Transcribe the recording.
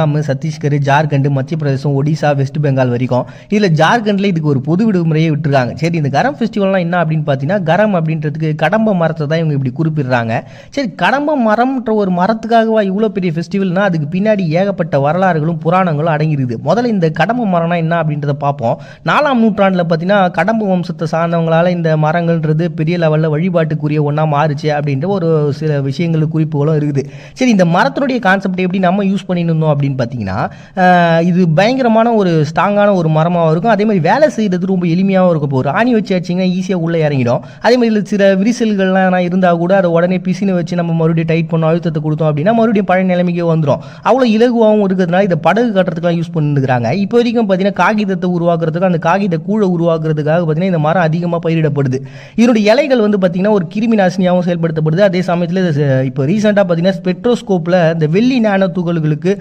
சத்தீஸ்கர், ஜார்க்கண்ட், மத்திய பிரதேசம், ஒடிசா, வெஸ்ட் பெங்கால் வரைக்கும். இதில் ஜார்க்கண்டில் இதுக்கு ஒரு பொது விடுமுறையை விட்டுருக்காங்க. சரி, இந்த கரம் ஃபெஸ்டிவல்லாம் என்ன அப்படின்னு பார்த்தீங்கன்னா, கரம் அப்படின்றதுக்கு கடம்ப மரத்தை தான் இவங்க இப்படி குறிப்பிடுறாங்க. சரி, கடம்ப மரம்ன்ற ஒரு மரத்துக்காகவா இவ்வளோ பெரிய ஃபெஸ்டிவல்னா அதுக்கு பின்னாடி ஏகப்பட்ட வரலாறுகளும் புராணங்களும் அடங்கிருக்குது. முதல்ல இந்த கடம்ப மரம்னா என்ன அப்படின்றத பார்ப்போம். 4ஆம் நூற்றாண்டில் பார்த்தீங்கன்னா கடம்ப வம்சத்தை சார்ந்தவங்களால இந்த மரங்கள்ன்றது பெரிய லெவலில் வழிபாட்டுக்குரிய ஒன்றா மாறுச்சு அப்படின்ற ஒரு சில விஷயங்கள் குறிப்புகளும் இருக்குது. சரி, இந்த மரத்தினுடைய கான்செப்ட் எப்படி நம்ம யூஸ் பண்ணியிருந்தோம் அப்படின்னு பார்த்தீங்கன்னா, இது பயங்கரமான ஒரு ஸ்ட்ராங்கான ஒரு மரமாக இருக்கும். அதே மாதிரி வேலை செய்கிறது ரொம்ப எளிமையாகவும் இருக்கும். இப்போ ஒரு ஆணி வச்சு அடிச்சிங்கன்னா ஈஸியாக உள்ளே இறங்கிடும். அதே மாதிரி சில விரிசல்கள்லாம் இருந்தால் கூட அதை உடனே பிசினை வச்சு நம்ம மறுபடியும் டைட் பண்ணோம், அழுத்தத்தை கொடுத்தோம் அப்படின்னா மறுபடியும் பழைய நிலைமைக்கே வந்துடும். அவ்வளோ இலகுவாகவும் இருக்கிறதுனால இதை படகு கட்டுறதுக்குலாம் யூஸ் பண்ணிருக்கிறாங்க. இப்போ வரைக்கும் பார்த்தீங்கன்னா காகிதத்தை உருவாக்குறதுக்கு, அந்த காகித கூழை உருவாக்குறதுக்காக பார்த்தீங்கன்னா இந்த மரம் அதிகமாக பயிரிடப்படுது. இதனுடைய இலைகள் வந்து பார்த்தீங்கன்னா ஒரு கிருமி நாசினியாகவும் செயல்படுத்தப்படுது. அதே சமயத்தில் இப்போ ரீசெண்டாக பார்த்தீங்கன்னா ஸ்பெக்ட்ரோஸ்கோப்பில் இந்த வெள்ளி நானோ துகள்களுக்கு